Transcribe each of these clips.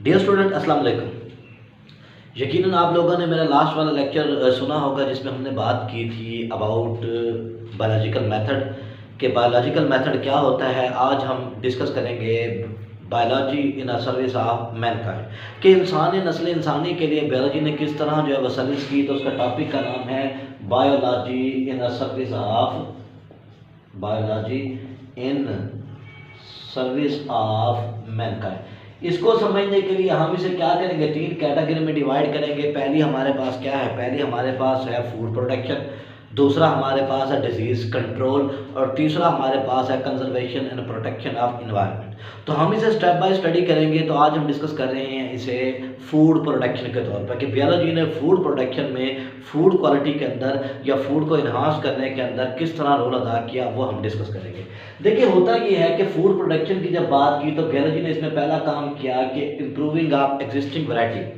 Dear student, अस्सलाम वालेकुम। यकीनन आप लोगों ने मेरा लास्ट वाला लेक्चर सुना होगा जिसमें हमने बात की थी अबाउट बायोलॉजिकल मेथड कि बायोलॉजिकल मेथड क्या होता है। आज हम डिस्कस करेंगे biology in a service of Mankind कि इंसानी नस्ल इंसानी के लिए बायोलॉजी ने किस तरह जो है वह सर्विस की। तो उसका टॉपिक का नाम है biology in a service of biology in service of Mankind. इसको समझने के लिए हम इसे क्या करेंगे, तीन कैटेगरी में डिवाइड करेंगे। पहली हमारे पास क्या है, पहली हमारे पास है फूड प्रोटेक्शन, दूसरा हमारे पास है डिजीज कंट्रोल और तीसरा हमारे पास है conservation and protection of environment. तो हम इसे स्टेप बाय स्टडी करेंगे। तो आज हम डिस्कस कर रहे हैं इसे फूड प्रोटेक्शन के तौर पर कि बायोलॉजी ने फूड प्रोटेक्शन में फूड क्वालिटी के अंदर या फूड को इन्हांस करने के अंदर किस तरह रोल अदा किया, वो हम डिस्कस करेंगे। देखिए, होता ये है कि फूड प्रोटेक्शन की जब बात की तो बायोलॉजी ने इसमें पहला काम किया कि इम्प्रूविंग ऑफ एग्जिस्टिंग वैरायटी,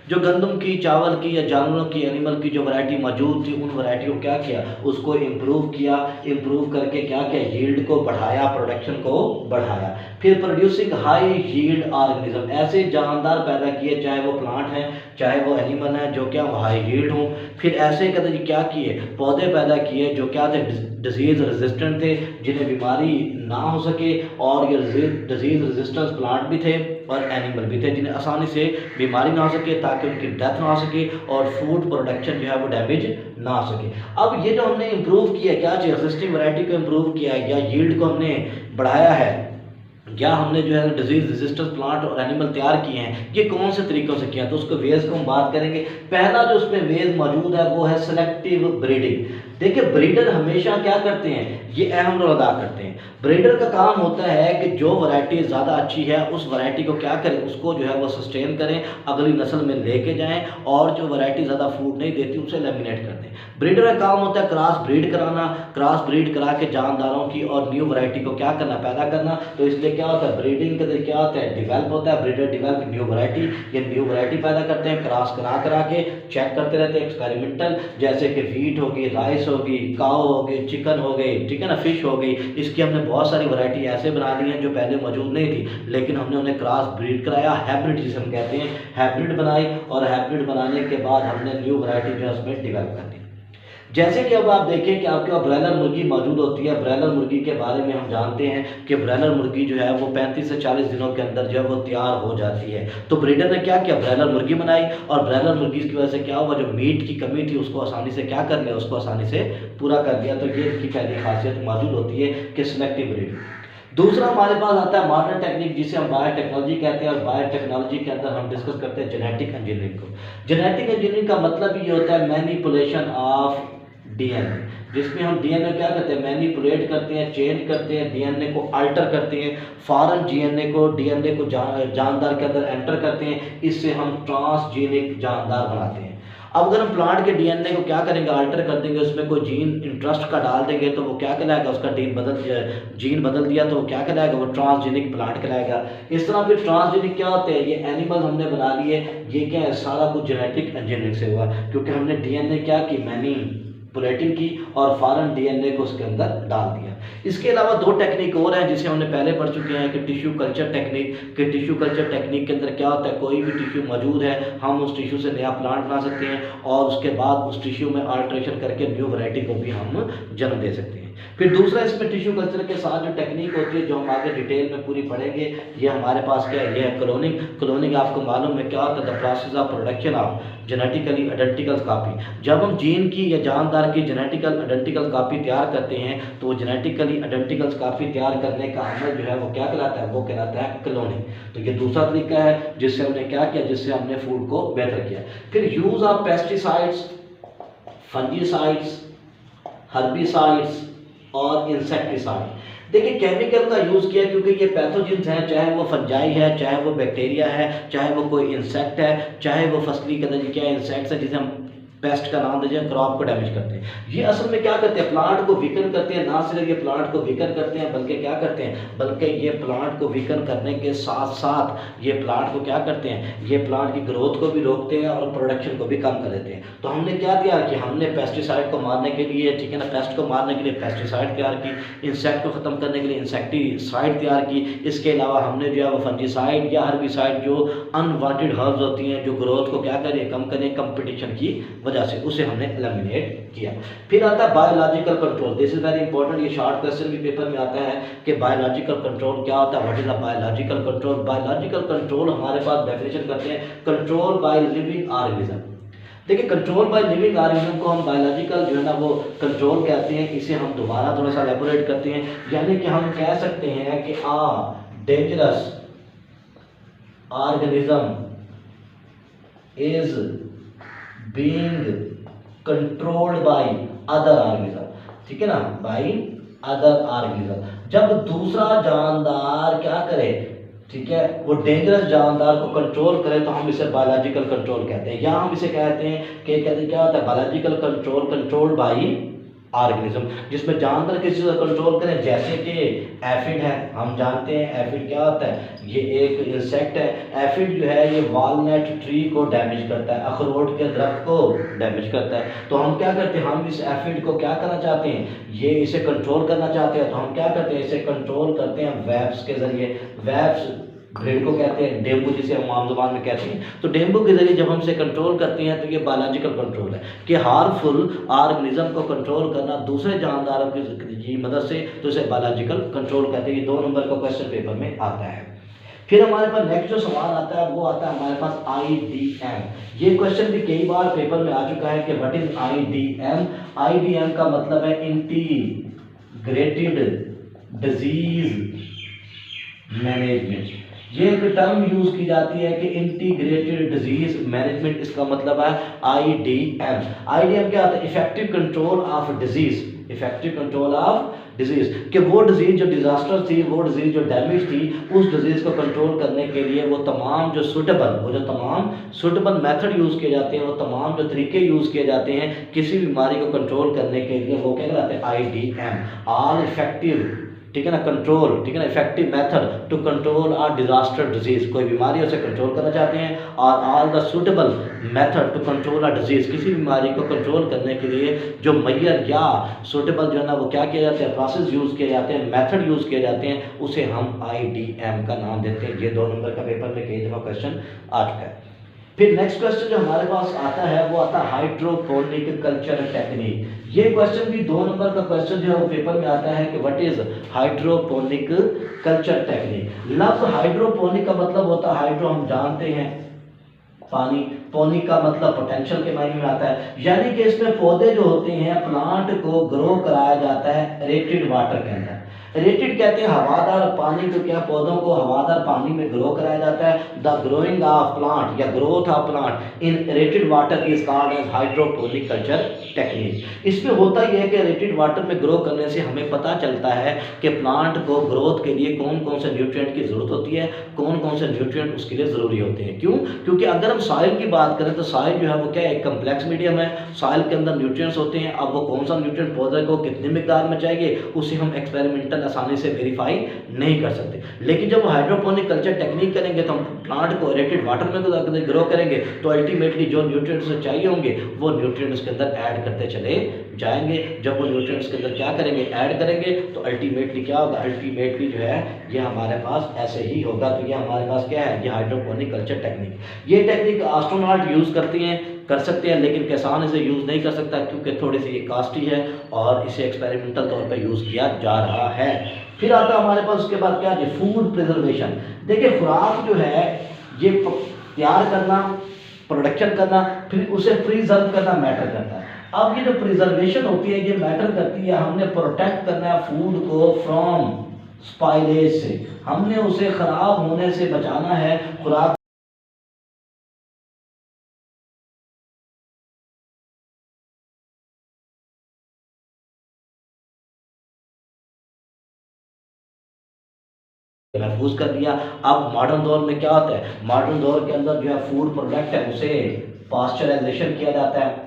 जो गंदम की, चावल की या जानवरों की, एनिमल की जो वैरायटी मौजूद थी उन वैरायटी को क्या किया, उसको इम्प्रूव किया। इम्प्रूव करके क्या किया, यील्ड को बढ़ाया, प्रोडक्शन को बढ़ाया। फिर प्रोड्यूसिंग हाई यील्ड ऑर्गेनिज्म, ऐसे जानदार पैदा किए, चाहे वो प्लांट हैं चाहे वो एनिमल हैं, जो क्या हाई यील्ड हों। फिर ऐसे कहते हैं क्या किए, पौधे पैदा किए जो क्या थे, डिजीज रेजिस्टेंट थे, जिन्हें बीमारी ना हो सके, और ये डिजीज रेजिस्टेंस प्लांट भी थे और एनिमल भी थे जिन्हें आसानी से बीमारी ना हो सके, ताकि उनकी डेथ ना हो सके और फूड प्रोडक्शन जो है वो डैमेज ना हो सके। अब ये जो हमने इम्प्रूव किया, क्या चीज़, एग्जिस्टिंग वैरायटी को इम्प्रूव किया है या यील्ड को हमने बढ़ाया है, या हमने जो है डिजीज रेजिस्टेंस प्लांट और एनिमल तैयार किए हैं, ये कौन से तरीकों से किया, तो उसको वेज को हम बात करेंगे। पहला जो उसमें वेज मौजूद है वो है सिलेक्टिव ब्रीडिंग। देखिए, ब्रीडर हमेशा क्या करते हैं, ये अहम रोल अदा करते हैं। ब्रीडर का काम होता है कि जो वैरायटी ज़्यादा अच्छी है उस वैरायटी को क्या करें, उसको जो है वो सस्टेन करें, अगली नस्ल में लेके जाएं, और जो वैरायटी ज़्यादा फूड नहीं देती उसे एलिमिनेट कर दें। ब्रीडर का काम होता है क्रॉस ब्रीड कराना, क्रॉस ब्रीड करा के जानदारों की और न्यू वैरायटी को क्या करना, पैदा करना। तो इसलिए क्या होता है, ब्रीडिंग के क्या होता है, डिवेल्प होता है, ब्रीडर डिवेल्प न्यू वैरायटी, ये न्यू वैरायटी पैदा करते हैं, क्रॉस करा के चेक करते रहते हैं एक्सपेरिमेंटल, जैसे कि वीट होगी, राइस होगी, काऊ हो गई, चिकन हो गई, ठीक है ना, फिश हो गई। इसकी हमने बहुत सारी वैरायटी ऐसे बना दी हैं जो पहले मौजूद नहीं थी, लेकिन हमने उन्हें क्रॉस ब्रीड कराया, हाइब्रिड जिसे हम कहते हैं, हाइब्रिड बनाई, और हाइब्रिड बनाने के बाद हमने न्यू वैरायटी जो है उसमें डिवेल्प कर दी। जैसे कि अब आप देखें कि आपके पास ब्रॉयलर मुर्गी मौजूद होती है। ब्रॉयलर मुर्गी के बारे में हम जानते हैं कि ब्रॉयलर मुर्गी जो है वो 35 से 40 दिनों के अंदर जो है वो तैयार हो जाती है। तो ब्रीडर ने क्या किया, ब्रॉयलर मुर्गी बनाई, और ब्रॉयलर मुर्गी की वजह से क्या हुआ, जो मीट की कमी थी उसको आसानी से क्या कर लिया, उसको आसानी से पूरा कर लिया। तो ये इसकी पहली खासियत मौजूद होती है कि सिलेक्टिव ब्रीड। दूसरा हमारे पास आता है मॉडर्न टेक्निक, जिसे हम बायोटेक्नोलॉजी कहते हैं, और बायोटेक्नोलॉजी के अंदर हम डिस्कस करते हैं जेनेटिक इंजीनियरिंग को। जेनेटिक इंजीनियरिंग का मतलब ये होता है मैनिपुलेशन ऑफ डीएनए, जिसमें हम डीएनए क्या करते हैं, मैनिपुलेट करते हैं, चेंज करते हैं, डीएनए को अल्टर करते हैं, फॉरेन डीएनए को जानदार के अंदर एंटर करते हैं, इससे हम ट्रांसजेनिक जानदार बनाते हैं। अब अगर हम प्लांट के डीएनए को क्या करेंगे, अल्टर कर देंगे, उसमें कोई जीन इंटरेस्ट का डाल देंगे, तो वो क्या कहलाएगा, उसका जीन बदल दिया तो वो क्या कहलाएगा, वो ट्रांसजेनिक प्लांट कहलाएगा। इस तरह फिर ट्रांसजेनिक क्या होते हैं, ये एनिमल हमने बना लिए, ये क्या है, सारा कुछ जेनेटिक इंजीनियरिंग से हुआ, क्योंकि हमने डीएनए क्या की, मैनिपुलेटिंग की और फॉरेन डीएनए को उसके अंदर डाल दिया। इसके अलावा दो टेक्निक और हैं जिसे हमने पहले पढ़ चुके हैं कि टिश्यू कल्चर टेक्निक। कि टिश्यू कल्चर टेक्निक के अंदर क्या होता है, कोई भी टिश्यू मौजूद है, हम उस टिश्यू से नया प्लांट बना सकते हैं और उसके बाद उस टिश्यू में अल्ट्रेशन करके न्यू वैरायटी को भी हम जन्म दे सकते हैं। फिर दूसरा इसमें टिश्यू कल्चर के साथ जो टेक्निक होती है, जो हम आगे डिटेल में पूरी पढ़ेंगे, ये हमारे पास क्या है, ये है क्लोनिंग। क्लोनिंग आपको मालूम है क्या होता है, the process of production of genetically identical copy. जब हम जीन की या जानदार की जेनेटिकल आइडेंटिकल कॉपी तैयार करते हैं तो वो जेनेटिकली आइडेंटिकल कॉपी तैयार करने का अमल जो है वो क्या कहलाता है, वो कहलाता है क्लोनिंग। तो ये दूसरा तरीका है जिससे हमने क्या किया, जिससे हमने फूड को बेहतर किया। फिर use of pesticides, fungicides, herbicides और इंसेक्टिसाइड। देखिए, केमिकल का यूज़ किया क्योंकि ये पैथोजेंस हैं, चाहे वो फंजाई है, चाहे वो बैक्टीरिया है, चाहे वो कोई इंसेक्ट है, चाहे वो फसली के अंदर क्या इंसेक्ट्स है जिसे हम पेस्ट का नाम दीजिए, क्रॉप को डैमेज करते हैं। ये असल में क्या करते हैं, प्लांट को वीकन करते हैं। ना सिर्फ ये प्लांट को वीकन करते हैं बल्कि क्या करते हैं, बल्कि ये प्लांट को वीकन करने के साथ साथ ये प्लांट को क्या करते हैं, ये प्लांट की ग्रोथ को भी रोकते हैं और प्रोडक्शन को भी कम कर देते हैं। तो हमने क्या तैयार किया, हमने पेस्टिसाइड को मारने के लिए, ठीक है ना, पेस्ट को मारने के लिए पेस्टिसाइड तैयार की, इंसेक्ट को ख़त्म करने के लिए इंसेक्टिसाइड तैयार की। इसके अलावा हमने जो है वो फंजीसाइड या हर्बिसाइड जो अनवांटेड हर्ब्स होती हैं जो ग्रोथ को क्या करें, कम करें कंपटीशन की वजह से, उसे हमने एलिमिनेट किया। फिर आता है biological control. This is very important, ये शॉर्ट क्वेश्चन भी पेपर में आता है कि बायोलॉजिकल कंट्रोल क्या होता है, what is the biological control. Biological control हमारे पास डेफिनेशन करते हैं, कंट्रोल बाय लिविंग ऑर्गेनिज्म। देखिए कंट्रोल बाय लिविंग ऑर्गेनिज्म को हम बायोलॉजिकल जो है ना वो कंट्रोल कहते हैं। इसे हम दोबारा थोड़ा सा एलैबोरेट करते हैं, यानी कि हम कह सकते हैं कि dangerous organism is being controlled by other organism, ठीक है ना, by other organism। जब दूसरा जानदार क्या करे, ठीक है, वो डेंजरस जानदार को कंट्रोल करे तो हम इसे बायोलॉजिकल कंट्रोल कहते हैं। या हम इसे कहते हैं कि कहते हैं क्या होता है, biological control, control by organism, जिसमें जानदार किसी चीज़ को कंट्रोल करें। जैसे कि एफिड है, हम जानते हैं एफिड क्या होता है, ये एक इंसेक्ट है। एफिड जो है ये वॉलनट ट्री को डैमेज करता है, अखरोट के दरख्त को डैमेज करता है। तो हम क्या करते हैं, हम इस एफिड को क्या करना चाहते हैं, ये इसे कंट्रोल करना चाहते हैं। तो हम क्या करते हैं, इसे कंट्रोल करते हैं वेब्स के जरिए। वेब्स भीड़ को कहते हैं, डेंगू जिसे हम आम जुबान में कहते हैं। तो डेंगू के जरिए जब हम इसे कंट्रोल करते हैं तो ये बायोलॉजिकल कंट्रोल है कि हार्मफुल ऑर्गेनिज्म को कंट्रोल करना दूसरे जानदारों की मदद से, तो इसे बायोलॉजिकल कंट्रोल कहते हैं। ये 2 नंबर का क्वेश्चन पेपर में आता है। फिर हमारे पास नेक्स्ट जो सवाल आता है वो आता है हमारे पास IDM। ये क्वेश्चन भी कई बार पेपर में आ चुका है कि व्हाट इज IDM। IDM का मतलब है इंटीग्रेटेड डिजीज मैनेजमेंट। ये एक टर्म यूज की जाती है कि इंटीग्रेटेड डिजीज मैनेजमेंट, इसका मतलब है IDM। IDM क्या होता है, effective control of disease, effective control of disease, कि वो डिजीज जो डिजास्टर थी, वो डिजीज जो डैमेज थी, उस डिजीज को कंट्रोल करने के लिए वो तमाम जो सुटेबल मेथड यूज किए जाते हैं, वो तमाम जो तरीके यूज किए जाते हैं किसी बीमारी को कंट्रोल करने के लिए, वो क्या कहलाते हैं, IDM, ऑल इफेक्टिव, ठीक है ना, कंट्रोल, ठीक है ना, effective method to control our disaster disease. कोई बीमारी उसे कंट्रोल करना चाहते हैं, और all the suitable method to control our disease, किसी बीमारी को कंट्रोल करने के लिए जो मैयर या सुटेबल जो है ना वो क्या किया जाता है, प्रोसेस यूज किए जाते हैं, मेथड यूज किए जाते हैं, उसे हम IDM का नाम देते हैं। ये 2 नंबर का पेपर में कई दफा क्वेश्चन आ चुका है। फिर नेक्स्ट क्वेश्चन जो हमारे पास आता है वो आता है हाइड्रोपोनिक कल्चर टेक्निक। ये क्वेश्चन भी 2 नंबर का क्वेश्चन जो है वो पेपर में आता है कि what is hydroponic culture technique. लफ्ज हाइड्रोपोनिक का मतलब होता है, हाइड्रो हम जानते हैं पानी, पोनिक का मतलब पोटेंशियल के मायने में आता है, यानी कि इसमें पौधे जो होते हैं, प्लांट को ग्रो कराया जाता है रेटेड वाटर के अंदर। रेटेड कहते हैं हवादार पानी को, क्या पौधों को हवादार पानी में ग्रो कराया जाता है। द ग्रोइंग ऑफ प्लांट या growth of plant in aerated water is called as hydroponic culture technique. इसमें होता यह है कि रेटेड वाटर में ग्रो करने से हमें पता चलता है कि प्लांट को ग्रोथ के लिए कौन कौन से न्यूट्रिएंट की जरूरत होती है, कौन कौन से न्यूट्रिएंट उसके लिए जरूरी होते हैं। क्यों? क्योंकि अगर हम सॉइल की बात करें तो सॉइल जो है वो क्या है, एक कम्प्लेक्स मीडियम है, सॉइल के अंदर न्यूट्रिएंट्स होते हैं। अब वो कौन सा न्यूट्रिएंट पौधे को कितनी मिकदार में चाहिए उसे हम एक्सपेरिमेंटल आसानी से वेरीफाई नहीं कर सकते। लेकिन जब हाइड्रोपोनिक कल्चर टेक्निक करेंगे तो हम प्लांट को एरेटेड वाटर में ग्रो करेंगे तो अल्टीमेटली जो न्यूट्रिएंट्स चाहिए होंगे वो न्यूट्रिएंट्स के अंदर ऐड करते चले जाएंगे। जब वो न्यूट्रिएंट्स के अंदर क्या करेंगे, ऐड करेंगे, तो अल्टीमेटली क्या होगा, अल्टीमेटली जो है ये हमारे पास ऐसे ही होगा। तो ये हमारे पास क्या है, ये हाइड्रोपोनिक कल्चर टेक्निक। ये टेक्निक एस्ट्रोनॉट यूज करते हैं, कर सकते हैं, लेकिन किसान इसे यूज़ नहीं कर सकता क्योंकि थोड़ी सी ये कास्टली है और इसे एक्सपेरिमेंटल तौर पे यूज़ किया जा रहा है। फिर आता है हमारे पास उसके बाद क्या है, फूड प्रिजर्वेशन। देखिए खुराक जो है ये तैयार करना, प्रोडक्शन करना, फिर उसे प्रिजर्व करना मैटर करता है। अब ये जो प्रिजर्वेशन होती है ये मैटर करती है, हमने प्रोटेक्ट करना है फूड को फ्रॉम स्पाइलेज से, हमने उसे खराब होने से बचाना है। खुराक महफूज कर लिया। अब मॉडर्न दौर में क्या होता है, मॉडर्न दौर के अंदर जो है फूड प्रोडक्ट है उसे पास्चराइजेशन किया जाता है,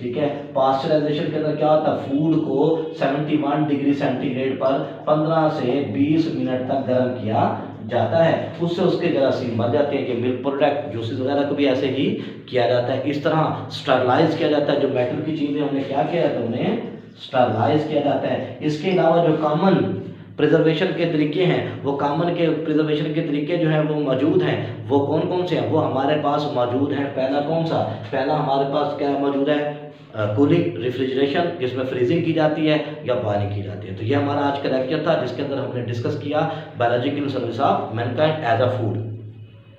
ठीक है। पास्चराइजेशन के अंदर क्या होता है, फूड को 71 डिग्री सेंटीग्रेड पर 15 से 20 मिनट तक गर्म किया जाता है, उससे उसके जरासीम मर जाते हैं। कि मिल्क प्रोडक्ट, जूसेस वगैरह को भी ऐसे ही किया जाता है। इस तरह स्टरलाइज किया जाता है, जो मेटल की चीज़ें उन्हें क्या किया जाता है, उन्हें स्टरलाइज किया जाता है। इसके अलावा जो कॉमन प्रिजर्वेशन के तरीके हैं, वो कॉमन के प्रिजर्वेशन के तरीके जो हैं वो मौजूद हैं, वो कौन कौन से हैं, वो हमारे पास मौजूद हैं। पहला कौन सा, पहला हमारे पास क्या मौजूद है, कूलिंग, रेफ्रिजरेशन, जिसमें फ्रीजिंग की जाती है या बॉइलिंग की जाती है। तो ये हमारा आज का लेक्चर था, जिसके अंदर हमने डिस्कस किया biological service of mankind as a food.